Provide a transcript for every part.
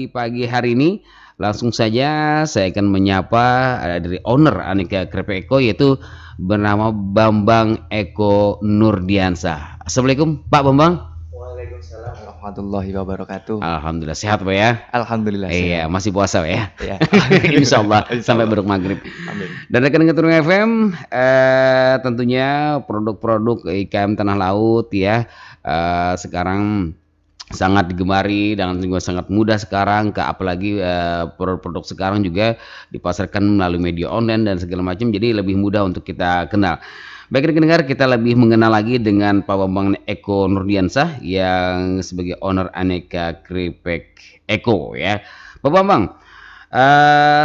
di pagi hari ini langsung saja saya akan menyapa dari owner Aneka Kripik Eko yaitu bernama Bambang Eko Nurdiansah. Assalamualaikum Pak Bambang. Waalaikumsalam warahmatullahi wabarakatuh. Alhamdulillah sehat Pak ya. Alhamdulillah Iya sehat. masih puasa Pak ya. Ya. Insya Allah sampai Insyaallah. beruk maghrib. Amin. Dan rekan-rekan Turun FM tentunya produk-produk IKM Tanah Laut ya sekarang sangat digemari dan juga sangat mudah sekarang apalagi produk-produk sekarang juga dipasarkan melalui media online dan segala macam, jadi lebih mudah untuk kita kenal. Baik rekan-rekan, kita lebih mengenal lagi dengan Pak Bambang Eko Nurdiansah yang sebagai owner Aneka Kripik Eko ya. Pak Bambang,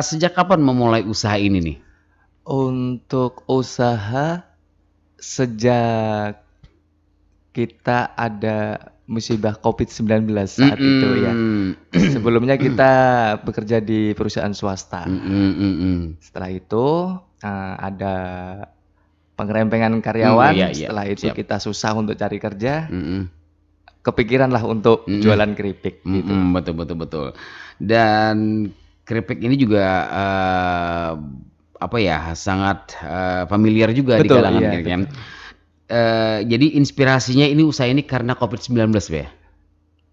sejak kapan memulai usaha ini nih? Untuk usaha sejak kita ada musibah COVID-19 saat itu ya. Sebelumnya kita bekerja di perusahaan swasta. Setelah itu ada pengerempengan karyawan. Iya, Setelah itu siap. kita susah untuk cari kerja. Kepikiran lah untuk jualan keripik gitu. Betul. Dan keripik ini juga sangat familiar juga di Betul, kalangan iya, keripik. Jadi inspirasinya ini usaha ini karena COVID-19 ya?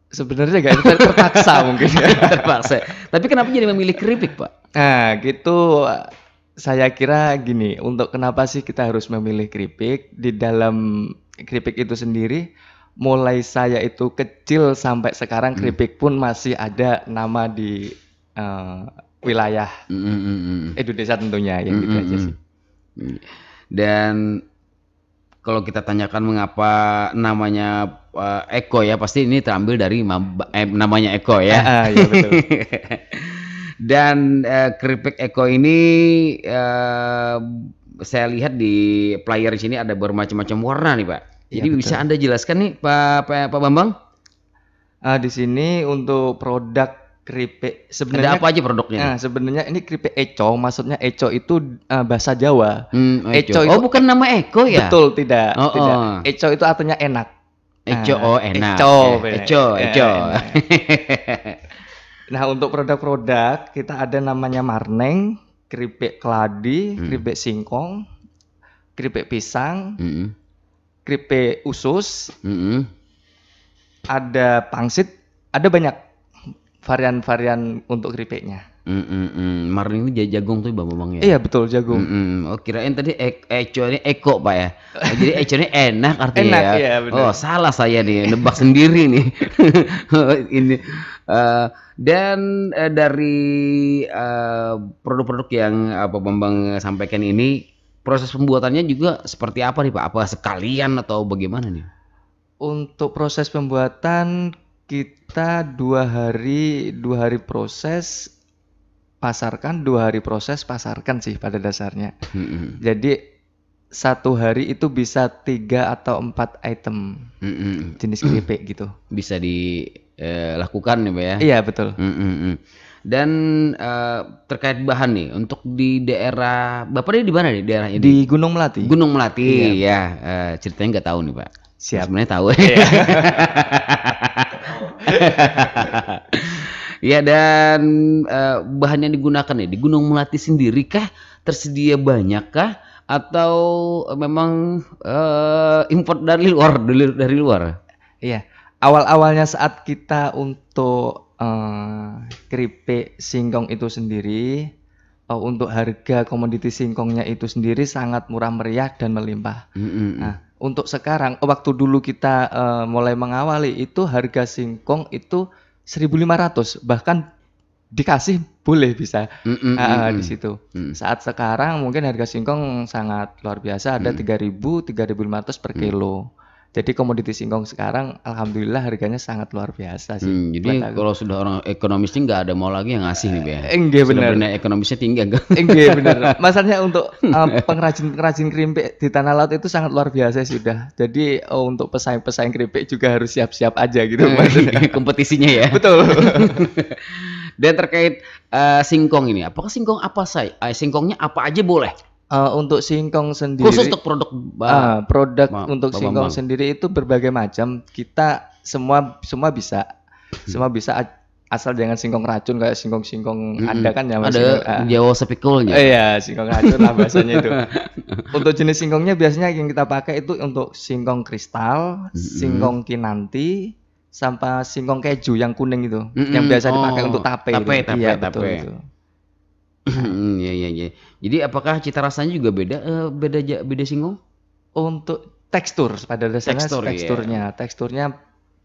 Sebenarnya gak terpaksa mungkin. Terpaksa. Tapi kenapa jadi memilih keripik Pak? Nah gitu, saya kira gini, untuk kenapa sih kita harus memilih keripik? Di dalam keripik itu sendiri, mulai saya itu kecil sampai sekarang keripik pun masih ada nama di wilayah Indonesia tentunya, yang gitu aja sih. Dan kalau kita tanyakan mengapa namanya Eko ya, pasti ini terambil dari namanya Eko ya. Iya betul. Dan keripik Eko ini saya lihat di player di sini ada bermacam-macam warna nih Pak. Iya, Jadi betul. bisa Anda jelaskan nih Pak Bambang? Di sini untuk produk keripik sebenarnya Ada apa aja produknya? Nah, sebenarnya ini keripik eco, maksudnya eco itu bahasa Jawa. Eco. Eco Oh itu bukan nama Eko ya? betul, tidak. Oh, Tidak. oh. Eco itu artinya enak. Eco, enak. Eco. Eco. Nah, untuk produk-produk kita ada namanya marneng, keripik keladi, keripik singkong, keripik pisang, keripik usus, ada pangsit, ada banyak varian-varian untuk keripiknya. Marning ini jagung tuh Bambang ya? Iya betul, jagung. Oh kirain tadi Eco ini Eko Pak ya? Jadi Eco ini enak artinya Enak, ya? iya, benar. Oh salah saya nih, nebak sendiri nih. Ini dan dari produk-produk yang Pak Bambang sampaikan ini, proses pembuatannya juga seperti apa nih Pak? Apa sekalian atau bagaimana nih? Untuk proses pembuatan kita 2 hari proses pasarkan, 2 hari proses pasarkan sih pada dasarnya. Jadi 1 hari itu bisa 3 atau 4 item jenis keripik gitu. Bisa dilakukan nih Pak ya? Iya betul. Dan terkait bahan nih, untuk di daerah Bapak di mana nih daerahnya? Di Gunung Melati. Gunung Melati Iya. ya. Ceritanya nggak tahu nih Pak. Siap. Sebenarnya tahu. Ya dan bahan yang digunakan nih di Gunung Melati sendiri kah, tersedia banyak kah, atau memang import dari luar? Iya. Awal-awalnya saat kita untuk keripik singkong itu sendiri, untuk harga komoditi singkongnya itu sendiri sangat murah meriah dan melimpah. Nah, untuk sekarang, waktu dulu kita mulai mengawali itu harga singkong itu 1.500, bahkan dikasih boleh bisa di situ. Saat sekarang mungkin harga singkong sangat luar biasa, ada 3.000, 3.500 per kilo. Jadi komoditi singkong sekarang alhamdulillah harganya sangat luar biasa sih. Jadi kalau sudah orang ekonomisnya nggak ada mau lagi yang ngasih nih Pak ya. Enggak benar. Sebenarnya ekonomisnya tinggi enggak? Enggak benar. Masalahnya untuk pengrajin keripik di Tanah Laut itu sangat luar biasa sudah. Jadi untuk pesaing-pesaing keripik juga harus siap-siap aja gitu. Kompetisinya ya. Betul. Dan terkait singkong ini, apakah singkong apa saya? Singkongnya apa aja boleh? Untuk singkong sendiri, Khusus untuk produk untuk singkong sendiri itu berbagai macam. Kita semua bisa. Semua bisa. asal jangan singkong racun kayak singkong-singkong Mm-mm. ada kan ya Mas, Ada Jawa sepikulnya. iya singkong racun lah bahasanya itu. Untuk jenis singkongnya biasanya yang kita pakai itu untuk singkong kristal, singkong kinanti, sampai singkong keju yang kuning itu, yang biasa dipakai untuk tape itu. Iya betul tape. itu. Iya iya iya. Jadi apakah cita rasanya juga beda beda singkong? Untuk tekstur pada dasarnya Tekstur, iya. teksturnya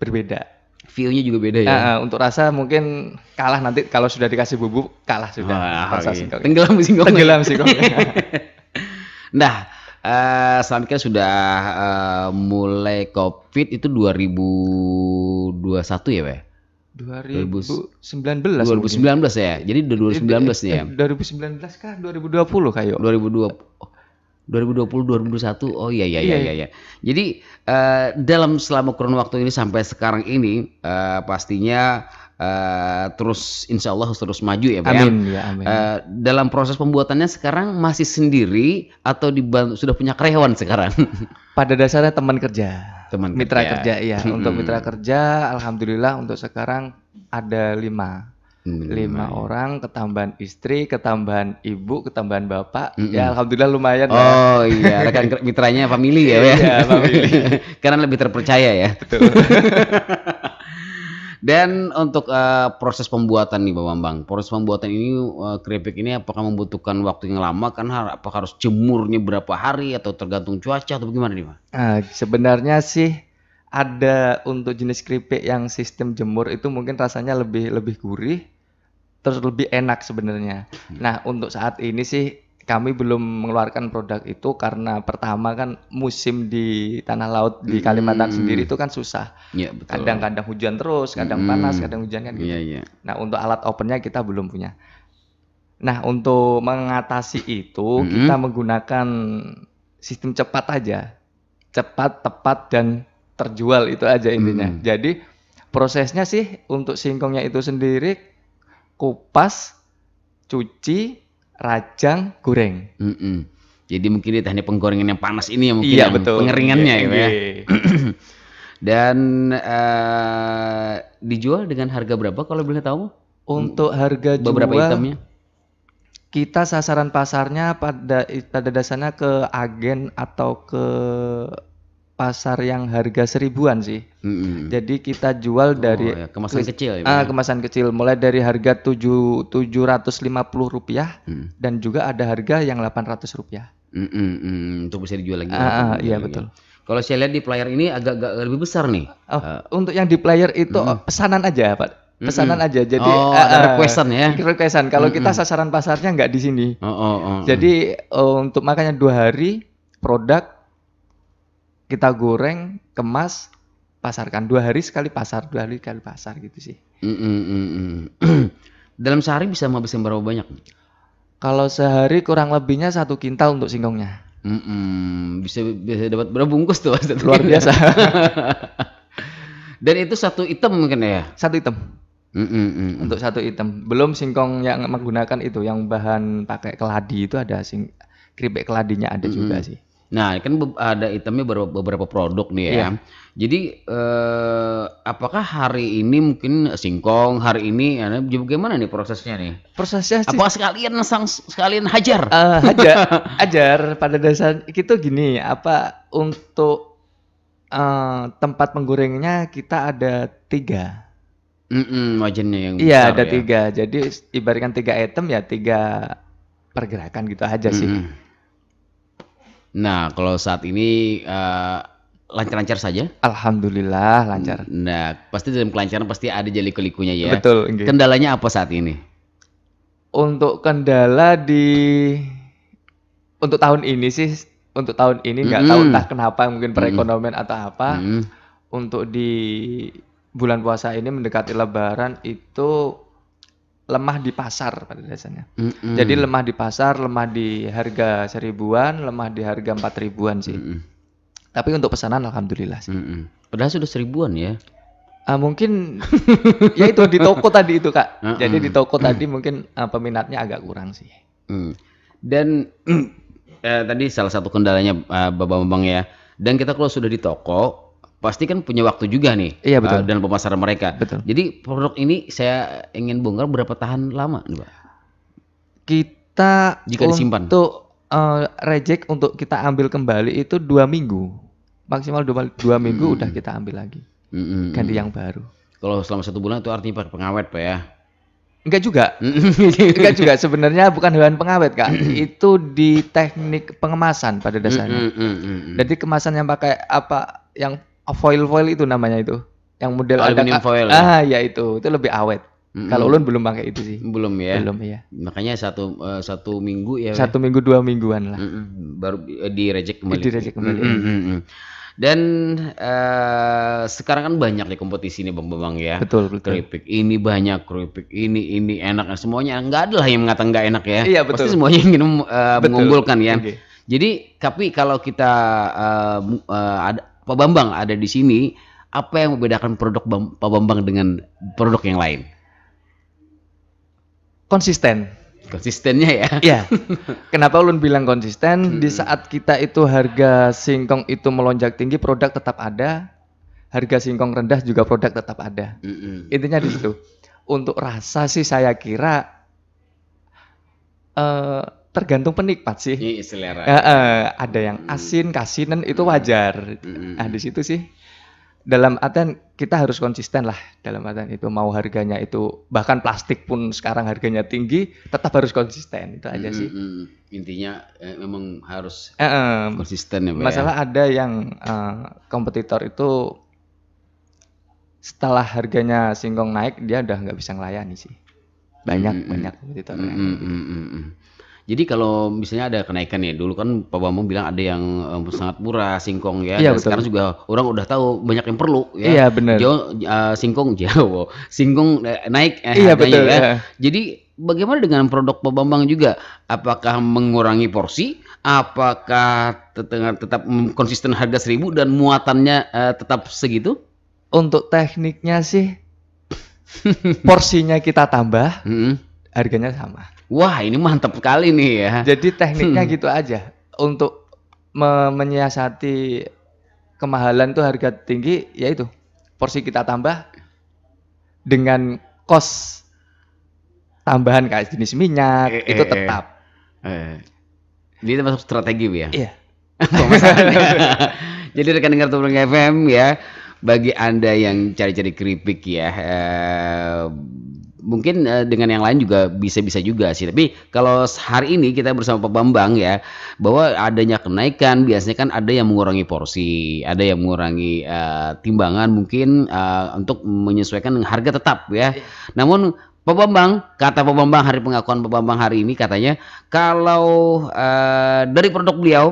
berbeda. View-nya juga beda ya. Untuk rasa mungkin kalah nanti kalau sudah dikasih bubuk kalah sudah Wah, rasa oke. singkong. Tenggelam singkongnya. Tenggelam singkongnya. Nah, selanjutnya sudah mulai COVID itu 2021 ya, Pak? 2019 mungkin. 2019 ya. Jadi udah 2019 nih ya. 2019 kah 2020 kayak 2020 2021. Oh iya. Jadi dalam selama kurun waktu ini sampai sekarang ini pastinya terus insya Allah terus maju ya Pak. Amin ya amin. Dalam proses pembuatannya sekarang masih sendiri atau dibantu sudah punya karyawan sekarang? Pada dasarnya teman kerja. Mitra kerja. kerja ya. Untuk mitra kerja alhamdulillah untuk sekarang ada 5 orang, ketambahan istri, ketambahan ibu, ketambahan bapak. Ya alhamdulillah lumayan ya. Oh iya, rekan mitranya family ya, ya. Iya, family. Karena lebih terpercaya ya. Betul. Dan untuk proses pembuatan nih Pak Bambang, proses pembuatan ini keripik ini apakah membutuhkan waktu yang lama? Kan apakah harus jemurnya berapa hari atau tergantung cuaca atau bagaimana nih Pak? Sebenarnya sih ada untuk jenis keripik yang sistem jemur itu mungkin rasanya lebih gurih, terus lebih enak sebenarnya. Nah untuk saat ini sih kami belum mengeluarkan produk itu karena pertama kan musim di tanah laut di Kalimantan sendiri itu kan susah. Iya betul. Kadang-kadang hujan terus, kadang panas, kadang hujan kan gitu. Iya. Nah untuk alat opennya kita belum punya. Nah untuk mengatasi itu kita menggunakan sistem cepat aja, cepat, tepat dan terjual itu aja intinya. Jadi prosesnya sih untuk singkongnya itu sendiri kupas, cuci, rajang, goreng. Jadi mungkin di teknik penggorengan yang panas ini ya mungkin Iya, yang betul. pengeringannya ya. Iya. Dan dijual dengan harga berapa kalau boleh tahu? Untuk harga Beberapa jual itemnya. kita sasaran pasarnya pada dasarnya ke agen atau ke pasar yang harga 1000-an sih. Jadi kita jual dari kemasan kecil ya. Kemasan kecil mulai dari harga Rp750 dan juga ada harga yang Rp800. Untuk bisa dijual lagi. Iya betul. Kalau saya lihat di player ini agak lebih besar nih. Untuk yang di player itu pesanan aja, Pak. Pesanan aja. Jadi ada requestan ya. Requestan. Kalau kita sasaran pasarnya nggak di sini. Jadi untuk makanya 2 hari produk kita goreng, kemas, pasarkan 2 hari sekali pasar, 2 hari sekali pasar gitu sih. Dalam sehari bisa berapa banyak? Kalau sehari kurang lebihnya 1 kintal untuk singkongnya. Bisa dapat berapa bungkus tuh? Luar biasa. Dan itu 1 item mungkin ya? 1 item. Untuk 1 item. Belum singkong yang menggunakan itu, yang bahan pakai keladi itu ada keripik keladinya ada juga sih. Nah, kan ada itemnya beberapa produk nih ya. Iya. Jadi apakah hari ini mungkin singkong, hari ini bagaimana nih prosesnya nih? Prosesnya sih Apakah sekalian hajar? Ajar pada dasar itu gini, untuk tempat penggorengnya kita ada 3. Wajannya yang Iya, besar ada ya. 3. Jadi ibaratkan 3 item ya 3 pergerakan gitu aja sih. Nah, kalau saat ini lancar-lancar saja? Alhamdulillah lancar. Nah, pasti dalam kelancaran pasti ada liku-likunya ya. Betul. Kendalanya apa saat ini? Untuk kendala untuk tahun ini sih, nggak tahu entah kenapa, mungkin perekonomian atau apa. Untuk di bulan puasa ini mendekati Lebaran itu lemah di pasar pada dasarnya. Jadi lemah di pasar, lemah di harga 1000-an, lemah di harga 4000-an sih. Tapi untuk pesanan alhamdulillah sih. Padahal sudah 1000-an ya. Mungkin ya itu di toko tadi itu Kak. Jadi di toko tadi mungkin peminatnya agak kurang sih. Dan tadi salah satu kendalanya Bapak Bambang ya. Dan kita kalau sudah di toko pasti kan punya waktu juga nih, Iya betul, dan pemasaran mereka. betul. Jadi produk ini saya ingin bongkar berapa tahan lama nih Pak? Kita Jika disimpan? untuk reject untuk kita ambil kembali itu 2 minggu, maksimal 2 minggu udah kita ambil lagi, ganti yang baru. Kalau selama 1 bulan itu artinya pakai pengawet Pak ya? Enggak juga, enggak juga sebenarnya bukan bahan pengawet Kak, itu di teknik pengemasan pada dasarnya. Jadi kemasan yang pakai apa, yang foil itu namanya itu, yang model ada Aluminium foil ya? ya itu lebih awet. Kalau ulun belum pakai itu sih. Belum ya? Belum ya. Makanya satu minggu ya? 1 minggu 2 mingguan lah. Baru direject kembali. Direject kembali. Dan sekarang kan banyak nih kompetisi nih Bang Bambang ya. Betul. Keripik ini banyak, keripik ini enak, semuanya nggak ada lah yang mengatakan nggak enak ya. Iya betul. Pasti semuanya ingin mengunggulkan ya. Okay. Jadi tapi kalau kita ada Pak Bambang ada di sini, apa yang membedakan produk Pak Bambang dengan produk yang lain? Konsistennya ya. Iya. Kenapa ulun bilang konsisten? Di saat kita itu harga singkong itu melonjak tinggi, produk tetap ada. Harga singkong rendah juga produk tetap ada. Intinya di situ. Untuk rasa sih saya kira tergantung penikmat sih. Selera. Ada yang asin, kasinan itu wajar. Nah di situ sih. Dalam artian kita harus konsisten lah, dalam artian itu mau harganya itu bahkan plastik pun sekarang harganya tinggi, tetap harus konsisten, itu aja sih. Intinya memang harus konsisten ya Pak. Masalah ada yang kompetitor itu setelah harganya singkong naik dia udah nggak bisa ngelayani sih, banyak kompetitor. Jadi kalau misalnya ada kenaikan ya, dulu kan Pak Bambang bilang ada yang sangat murah singkong ya, Iya, dan betul. sekarang juga orang udah tahu banyak yang perlu ya. Iya benar. Singkong naik Iya harganya betul ya. ya. Jadi bagaimana dengan produk Pak Bambang juga? Apakah mengurangi porsi? Apakah tetap konsisten harga 1.000 dan muatannya tetap segitu? Untuk tekniknya sih porsinya kita tambah, harganya sama. Wah ini mantap sekali nih ya. Jadi tekniknya gitu aja. Untuk menyiasati kemahalan tuh harga tinggi, yaitu porsi kita tambah dengan kos tambahan kayak jenis minyak itu tetap. Ini termasuk strategi ya. Iya. Jadi rekan dengar Tumpleng FM ya, bagi Anda yang cari-cari keripik ya, mungkin dengan yang lain juga bisa-bisa juga sih. Tapi kalau hari ini kita bersama Pak Bambang ya, bahwa adanya kenaikan biasanya kan ada yang mengurangi porsi, ada yang mengurangi timbangan mungkin untuk menyesuaikan harga tetap ya. Namun Pak Bambang, kata Pak Bambang, hari pengakuan Pak Bambang hari ini katanya kalau dari produk beliau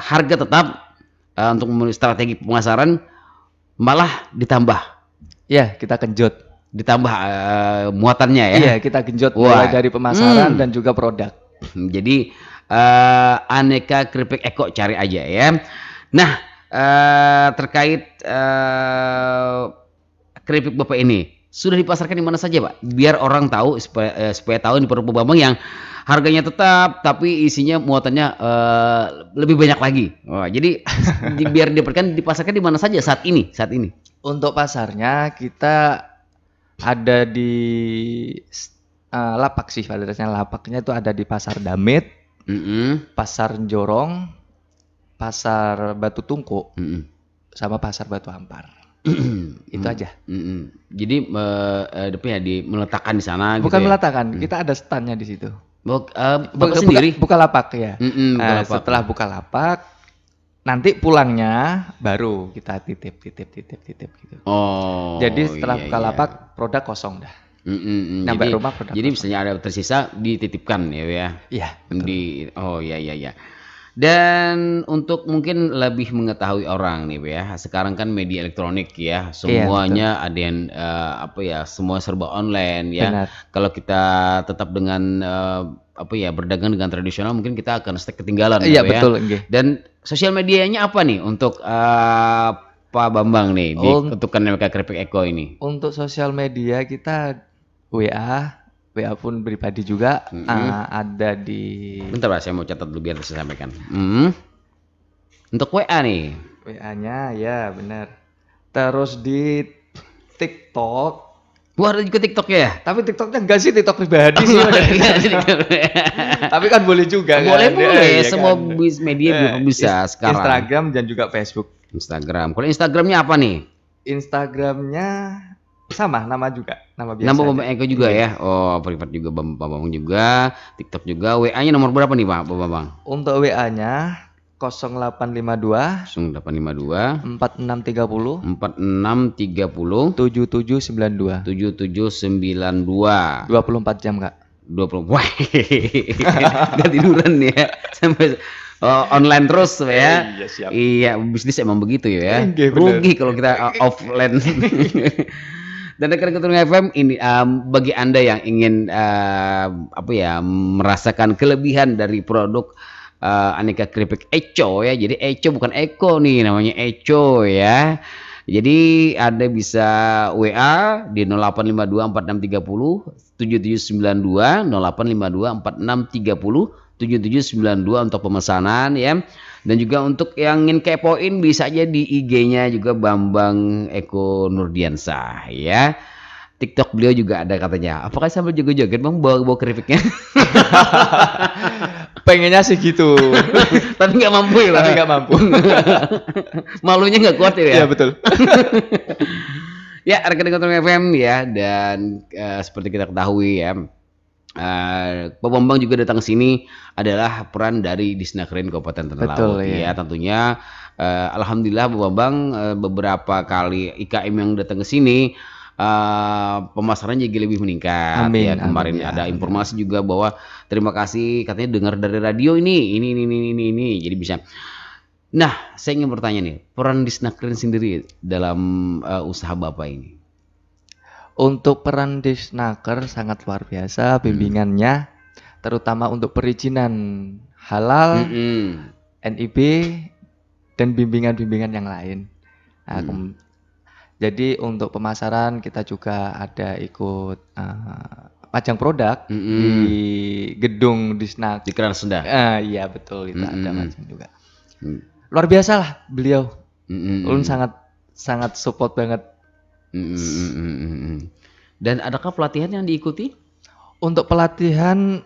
harga tetap untuk memenuhi strategi pemasaran malah ditambah. Ya, kita genjot. Ditambah muatannya ya. Iya, kita genjot mulai dari pemasaran dan juga produk. Jadi aneka keripik Eko cari aja ya. Nah, terkait keripik Bapak ini sudah dipasarkan di mana saja Pak? Biar orang tahu supaya tahu di produk Bambang yang harganya tetap tapi isinya muatannya lebih banyak lagi. Wah, jadi biar dipasarkan di mana saja saat ini? Untuk pasarnya kita ada di lapak sih, validasinya lapaknya itu ada di Pasar Damit, Pasar Jorong, Pasar Batu Tungku, sama Pasar Batu Ampar. Itu aja. Jadi meletakkan di sana. Bukan gitu ya? meletakkan, kita ada standnya di situ. Bapak sendiri? Buka lapak ya. Bukalapak. Setelah buka lapak, nanti pulangnya baru kita titip gitu. Oh. Jadi setelah iya, buka lapak produk kosong dah. Nyampe Jadi, rumah produk jadi kosong. misalnya ada tersisa dititipkan ya. Iya. Betul. Iya. Dan untuk mungkin lebih mengetahui orang nih ya, sekarang kan media elektronik ya, semuanya ada yang semua serba online ya. Benar. Kalau kita tetap dengan berdagang dengan tradisional mungkin kita akan ketinggalan. Iya ya. betul. Okay. Dan sosial medianya apa nih untuk Pak Bambang nih untuk mereka keripik Eko ini? Untuk sosial media kita WA pun pribadi juga ada di. Bentar Pak, saya mau catat dulu biar saya sampaikan. Untuk WA nih. WA-nya ya benar. Terus di TikTok, Wah, ada juga TikTok ya? tapi TikToknya enggak sih, TikTok pribadi sih. Tapi kan boleh juga Boleh kan. boleh, Iya semua kan. media bisa sekarang. Instagram dan juga Facebook. Instagram. Kalau Instagramnya apa nih? Instagramnya sama nama juga, nama biasa Nama aja. Bambang Eko juga Iya. ya? Oh, privat juga Bambang juga, TikTok juga. WA-nya nomor berapa nih Pak Bambang? Untuk WA-nya 0852 0852 4630 4630 7792. 7792 24 jam, Kak. 20. Wah, nggak tiduran ya sampai online terus ya. Iya, siap. Iya, bisnis emang begitu ya. Iya, bener. Rugi kalau kita offline. Dan rekan Keturung FM ini bagi Anda yang ingin merasakan kelebihan dari produk aneka keripik Eco ya. Jadi Eco bukan Eko nih, namanya Eco ya. Jadi Anda bisa WA di 0852 4630 7792 0852 4630 7792 untuk pemesanan ya. Dan juga untuk yang ingin kepoin bisa aja di IG-nya juga Bambang Eko Nurdiansah ya. TikTok beliau juga ada katanya. Apakah sambil joget-joget Bang bawa keripiknya? Pengennya sih gitu. Tapi nggak mampu ya. Tapi nggak mampu. Malunya nggak kuat ya. Iya, betul. Ya, rekan Keturung FM ya, dan seperti kita ketahui ya, Pak Bambang juga datang ke sini adalah peran dari Disnakrin Kabupaten Tanah Betul, Laut iya. ya. Tentunya alhamdulillah Pak Bambang beberapa kali IKM yang datang ke sini pemasaran jadi lebih meningkat. Amin, Ya, kemarin amin, ya, ada informasi juga bahwa terima kasih katanya dengar dari radio ini. Jadi bisa. Nah, saya ingin bertanya nih, peran Disnakrin sendiri dalam usaha Bapak ini. Untuk peran Disnaker sangat luar biasa bimbingannya, terutama untuk perizinan halal, NIB, dan bimbingan-bimbingan yang lain. Nah, jadi untuk pemasaran kita juga ada ikut pajang produk di gedung Disnak. Di Keran Senda. Iya betul, itu ada pajang juga. Luar biasa lah beliau. Ulun sangat support banget. Dan adakah pelatihan yang diikuti? Untuk pelatihan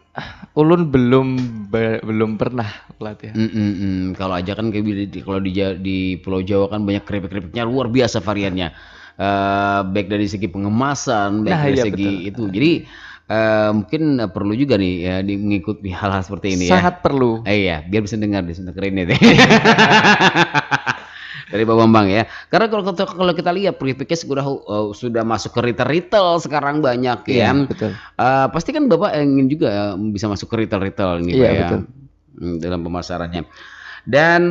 ulun belum pernah pelatihan. Kalau aja kan kalau di Pulau Jawa kan banyak keripik-keripiknya luar biasa variannya. Baik dari segi pengemasan, baik dari segi betul. itu. Jadi mungkin perlu juga nih ya mengikuti hal-hal seperti ini ya. Sangat perlu. Iya, biar bisa dengar di sana keren itu. Dari Pak Bambang ya. Karena kalau kita lihat keripiknya sudah masuk ke retail sekarang banyak ya. Iya, betul. Pasti kan Bapak ingin juga bisa masuk ke retail gitu Iya, ya. betul. Dalam pemasarannya. Dan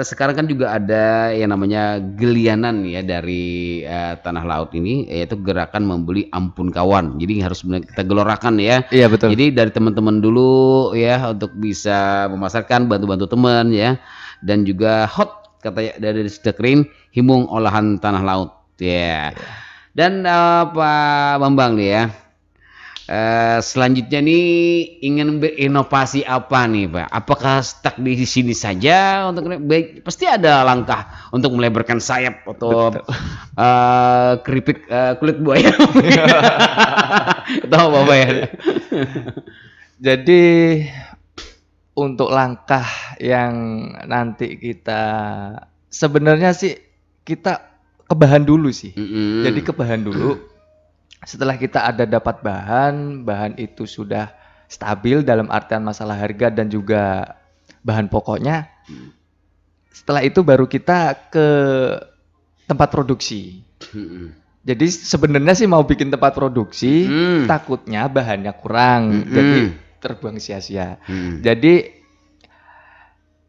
sekarang kan juga ada yang namanya gelianan ya dari Tanah Laut ini, yaitu gerakan membeli ampun kawan. Jadi harus kita gelorakan ya. Iya, betul. Jadi dari teman-teman dulu ya untuk bisa memasarkan, bantu-bantu teman ya. Dan juga hot katanya dari Disnakrin himung olahan tanah laut ya. Dan Pak Bambang nih ya, selanjutnya nih ingin berinovasi apa nih Pak? Apakah stuck di sini saja untuk baik? Pasti ada langkah untuk melebarkan sayap atau keripik kulit buaya atau apa ya? Jadi untuk langkah yang nanti kita sebenarnya sih kita kebahan dulu sih. Jadi kebahan dulu. Setelah kita ada dapat bahan itu sudah stabil dalam artian masalah harga dan juga bahan pokoknya. Setelah itu baru kita ke tempat produksi. Jadi sebenarnya sih mau bikin tempat produksi, takutnya bahannya kurang, jadi terbuang sia-sia. Jadi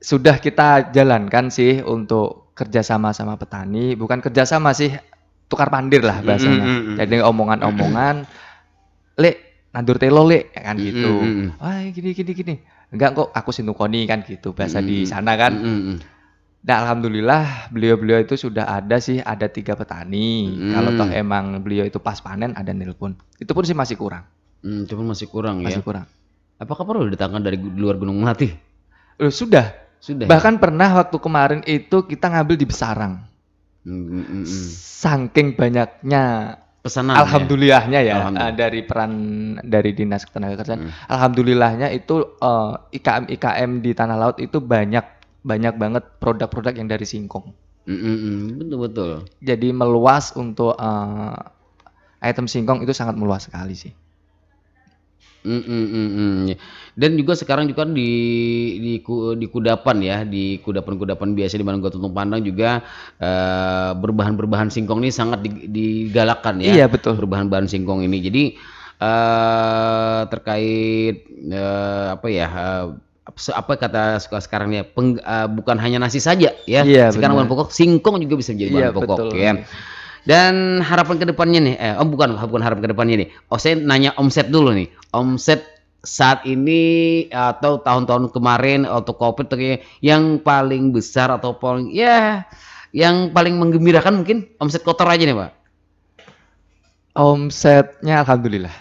sudah kita jalankan sih untuk kerjasama sama petani, bukan kerjasama sih, tukar pandir lah bahasanya. Jadi omongan-omongan, Lek, nandur telo Lek, kan gitu. Wah gini. Enggak kok, aku sinukoni kan gitu, bahasa di sana kan. Nah alhamdulillah beliau-beliau itu sudah ada 3 petani. Kalau toh emang beliau itu pas panen ada nelpon. Itu pun sih masih kurang. Itu pun masih kurang ya. Masih kurang. Apakah perlu didatangkan dari luar Gunung Melati? Sudah. Sudah. Bahkan pernah waktu kemarin itu kita ngambil di Besarang. Saking banyaknya Pesanan alhamdulillahnya ya, Alhamdulillah. dari Dinas Ketenagakerjaan. Alhamdulillahnya itu IKM di Tanah Laut itu banyak banget produk-produk yang dari singkong. Betul. Jadi meluas untuk item singkong itu sangat meluas sekali sih. Dan juga sekarang juga di kudapan ya, di kudapan biasa di mana gua tutung pandang juga berbahan singkong ini sangat digalakkan ya. Iya betul. Berbahan singkong ini. Jadi terkait apa kata sekarang ya, bukan hanya nasi saja ya. Iya, sekarang bahan pokok singkong juga bisa menjadi bahan pokok betul. ya. Dan harapan kedepannya nih, bukan harapan kedepannya nih. Saya nanya omset dulu nih. Omset saat ini atau tahun-tahun kemarin atau COVID yang paling besar atau yang paling menggembirakan mungkin omset kotor aja nih Pak. Omsetnya alhamdulillah.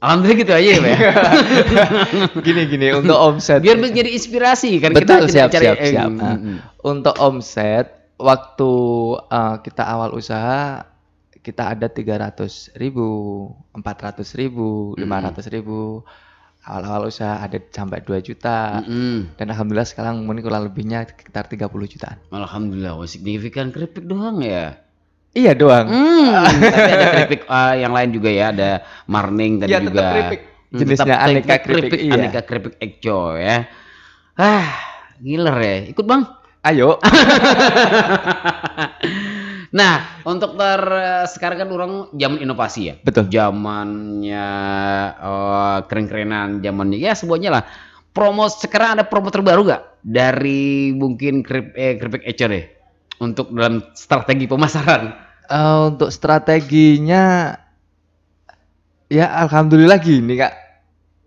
Alhamdulillah gitu aja ya Pak. Gini untuk omset. Biar menjadi inspirasi kan. Betul, kita siap. Untuk omset waktu kita awal usaha kita ada 300.000, 400.000, 500.000. Awal-awal usaha ada sampai 2 juta. Dan alhamdulillah sekarang mungkin kurang lebihnya sekitar 30 jutaan. Alhamdulillah, signifikan keripik doang ya. Iya doang. Tapi ada keripik yang lain juga ya, ada marning dan juga keripik. Jenisnya aneka keripik. Aneka keripik Ekco ya. Giler ya. Ikut Bang. Ayo. Nah, untuk sekarang kan orang zaman inovasi ya. Betul. Zamannya keren-kerenan, zamannya ya semuanya lah. Sekarang ada promo terbaru gak dari mungkin keripik Ekco deh untuk dalam strategi pemasaran? Untuk strateginya ya alhamdulillah gini Kak.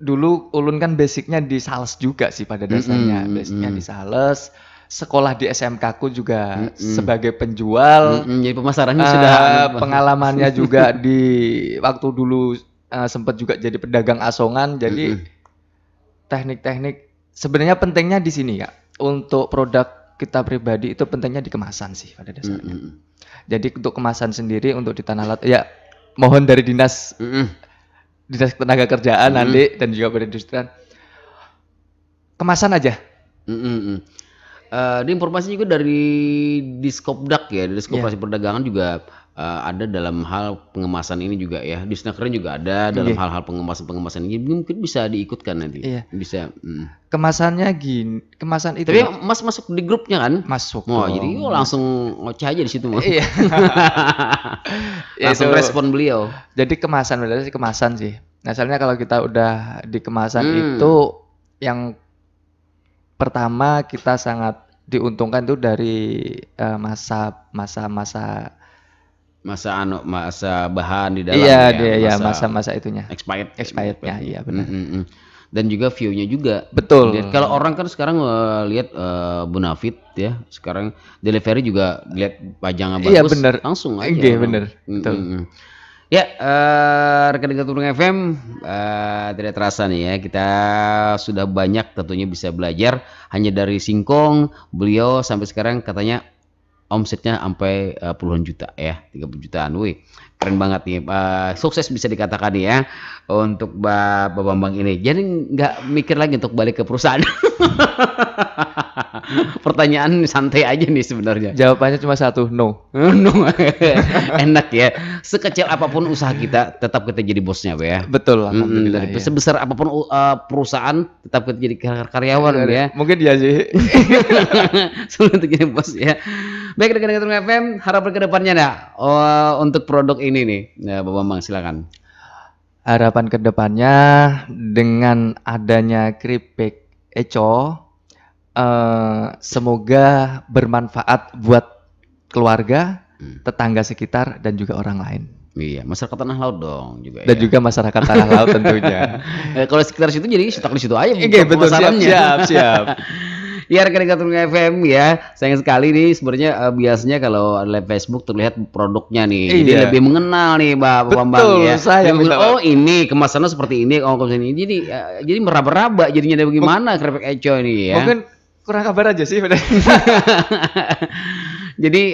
Dulu ulun kan basicnya di sales juga sih pada dasarnya. Basicnya di sales. Sekolah di SMK ku juga sebagai penjual. Jadi pemasarannya sudah pengalamannya juga di waktu dulu sempat juga jadi pedagang asongan. Jadi teknik-teknik sebenarnya pentingnya di sini Kak. Untuk produk kita pribadi itu pentingnya di kemasan sih pada dasarnya. Jadi untuk kemasan sendiri untuk di Tanah Laut ya mohon dari Dinas Ketenagakerjaan nanti dan juga perindustrian kemasan aja. Di informasi juga dari Diskopdak ya, dari Koperasi Perdagangan juga ada dalam hal pengemasan ini juga ya. Di Snackeren juga ada dalam hal-hal pengemasan ini. Mungkin bisa diikutkan nanti. Iya. Bisa. Kemasannya gini, kemasan itu. Tapi Mas masuk di grupnya kan? Masuk. Jadi langsung ngoceh aja di situ Mas. Iya. Langsung respon beliau. Jadi kemasan sih. Nah, soalnya kalau kita udah di kemasan itu yang pertama kita sangat diuntungkan tuh dari masa bahan di dalam masa itunya expirednya iya benar. Dan juga view-nya juga betul. Dan kalau orang kan sekarang lihat Bonafit ya, sekarang delivery juga lihat pajangnya bagus, iya bener, langsung aja. Iya bener, betul. Ya, rekan-rekan Turung FM, tidak terasa nih ya, kita sudah banyak tentunya bisa belajar hanya dari singkong. Beliau sampai sekarang katanya omsetnya sampai puluhan juta ya, 30 jutaan. Wih, keren banget nih. Sukses bisa dikatakan ya untuk Bapak Bambang ini. Jadi nggak mikir lagi untuk balik ke perusahaan. Pertanyaan santai aja nih sebenarnya. Jawabannya cuma satu, no. No. Enak ya. Sekecil apapun usaha kita, tetap kita jadi bosnya, ya. Betul, alhamdulillah. Ya. Sebesar apapun perusahaan, tetap kita jadi karyawan, ya. Mungkin dia sih. Sulit untuk jadi bos, ya. Baik, rekan-rekan Turung FM, harapan kedepannya untuk produk ini nih, Bapak Bambang, silakan. Harapan kedepannya dengan adanya keripik Ekco, semoga bermanfaat buat keluarga, tetangga sekitar dan juga orang lain. Iya, masyarakat Tanah Laut dong juga. Dan juga masyarakat Tanah Laut tentunya. Kalau sekitar situ jadi stuck di situ aja. Oke, betul, siap. Ya, rekan-rekan Turung FM ya, sayang sekali nih sebenarnya biasanya kalau live Facebook terlihat produknya nih, jadi lebih mengenal nih Bapak Bambang ya. Oh ini kemasannya seperti ini, ini. Jadi meraba-raba jadinya bagaimana keripik Ekco ini ya. Mungkin kurang kabar aja sih. Jadi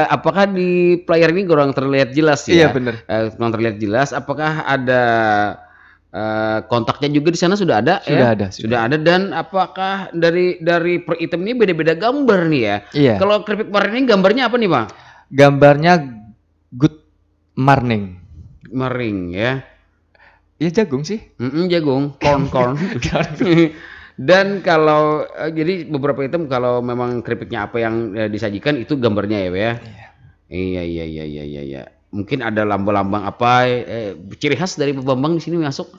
apakah di player ini kurang terlihat jelas ya? Iya benar. Kurang terlihat jelas. Apakah ada kontaknya juga di sana sudah ada? Sudah ya? ada. Sudah ada. Dan apakah dari per item ini beda-beda gambar nih ya? Iya. Kalau keripik mar ini gambarnya apa nih Pak? Gambarnya good morning. Maring ya. Iya jagung sih. Jagung, corn. Dan kalau jadi beberapa item kalau memang keripiknya apa yang disajikan itu gambarnya ya, Pak ya. Iya. Mungkin ada lambang-lambang apa ciri khas dari Pak Bambang di sini masuk?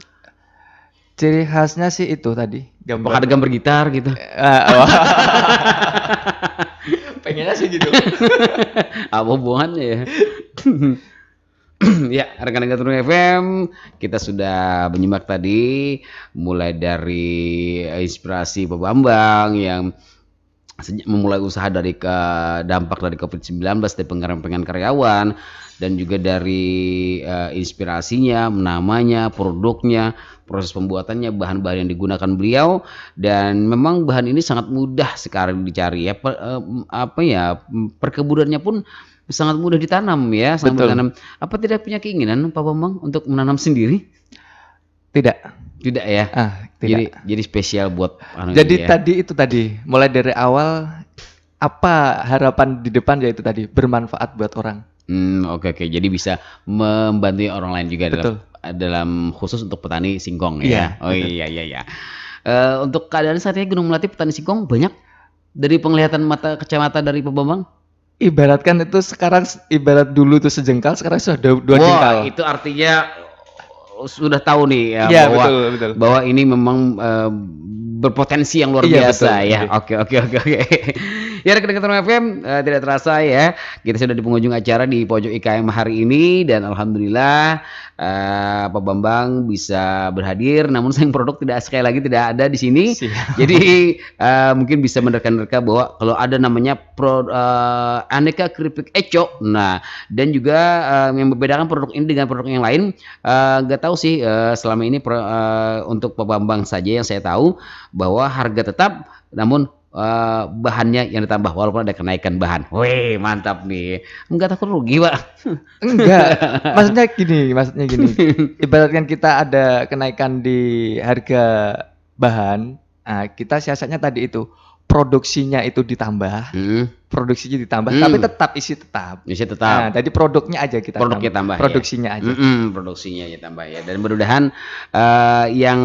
Ciri khasnya sih itu tadi. Apakah ada gambar gitar gitu? Pengennya sih gitu. Apa hubungannya ya? Ya, rekan-rekan Turun FM, kita sudah menyimak tadi mulai dari inspirasi Pak Bambang yang memulai usaha dari dampak dari COVID-19 dari pengembangan karyawan dan juga dari inspirasinya, namanya, produknya, proses pembuatannya, bahan-bahan yang digunakan beliau, dan memang bahan ini sangat mudah sekarang dicari ya. Perkebunannya pun sangat mudah ditanam ya, sangat ditanam. Apa tidak punya keinginan Pak Bambang untuk menanam sendiri? Tidak ya. Tidak. Jadi spesial buat jadi ya. Tadi mulai dari awal apa harapan di depan yaitu tadi bermanfaat buat orang. Oke. Jadi bisa membantu orang lain juga dalam khusus untuk petani singkong ya. Iya. Untuk keadaan saat ini Gunung Melati petani singkong banyak dari penglihatan mata kacamata dari Pak Bambang? Ibaratkan itu sekarang ibarat dulu tuh sejengkal, sekarang sudah 2 jengkal. Itu artinya sudah tahu nih ya, bahwa ini memang berpotensi yang luar biasa ya. Oke. Ya rekan-rekan FM, tidak terasa ya kita sudah di penghujung acara di pojok IKM hari ini, dan alhamdulillah Pak Bambang bisa berhadir, namun sayang produk sekali lagi tidak ada di sini. Jadi mungkin bisa menerka-nerka bahwa kalau ada namanya aneka keripik eco. Nah, dan juga yang membedakan produk ini dengan produk yang lain, nggak tahu sih selama ini untuk Pak Bambang saja yang saya tahu bahwa harga tetap, namun bahannya yang ditambah walaupun ada kenaikan bahan. Wih, mantap nih. Enggak takut rugi, Pak? Enggak. Maksudnya gini. Ibaratkan kita ada kenaikan di harga bahan, kita siasatnya tadi itu produksinya itu ditambah, tapi tetap isi tetap. Nah, jadi produknya aja kita tambah, produksinya aja. Produksinya aja tambah ya. Dan mudah-mudahan yang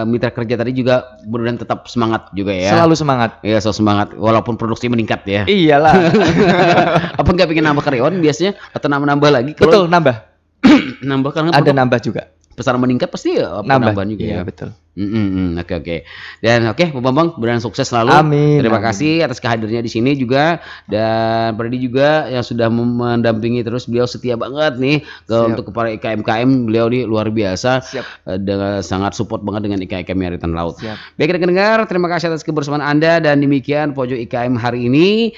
mitra kerja tadi juga mudah-mudahan tetap semangat juga ya. Selalu semangat. Iya, selalu semangat walaupun produksi meningkat ya. Iyalah. Apa nggak pengen nambah karyawan biasanya atau nambah lagi? Betul, nambah. Nambah karena ada nambah juga. Pesanan meningkat pasti penambahan juga ya. Ya. Betul. Oke. Dan Pak Bambang, mudah-mudahan sukses selalu. Amin. Terima kasih atas kehadirannya di sini juga, dan Predi juga yang sudah mendampingi terus. Beliau setia banget nih untuk para IKM-KM. Beliau nih luar biasa. Dengan sangat support banget dengan IKM Hari Tanah Laut. Baik rekan-rekan, terima kasih atas kebersamaan Anda, dan demikian pojok IKM hari ini,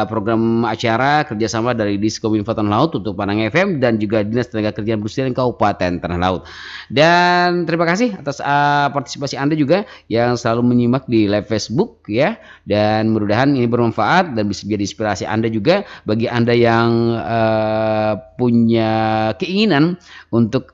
program acara kerjasama dari Diskominfo Tanah Laut untuk Padang FM dan juga Dinas Tenaga Kerjaan Perindustrian Kabupaten Tanah Laut. Dan terima kasih atas partisipasi Anda juga yang selalu menyimak di live Facebook ya, dan mudah-mudahan ini bermanfaat dan bisa jadi inspirasi Anda juga bagi Anda yang punya keinginan untuk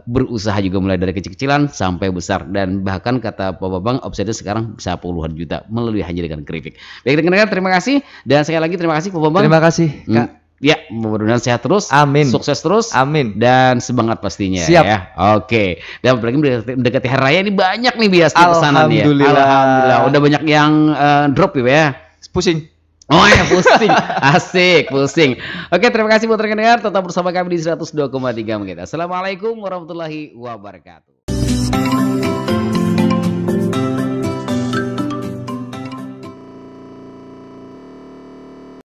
berusaha juga, mulai dari kecil-kecilan sampai besar, dan bahkan kata Pak Bambang omsetnya sekarang bisa puluhan juta melalui hanya dengan keripik. Baik rekan-rekan, terima kasih, dan sekali lagi terima kasih Pak Bambang. Terima kasih Kak. Ya, mudah-mudahan sehat terus, amin, sukses terus, amin, dan semangat pastinya. Siap. Ya. Oke, dan apalagi mendekati hari raya ini banyak nih biasanya pesanan ya. Alhamdulillah, udah banyak yang drop ya. Pusing. Oh ya, pusing, asik, pusing. Oke, terima kasih buat rekan-rekan, tetap bersama kami di 102,3 MHz. Assalamualaikum warahmatullahi wabarakatuh.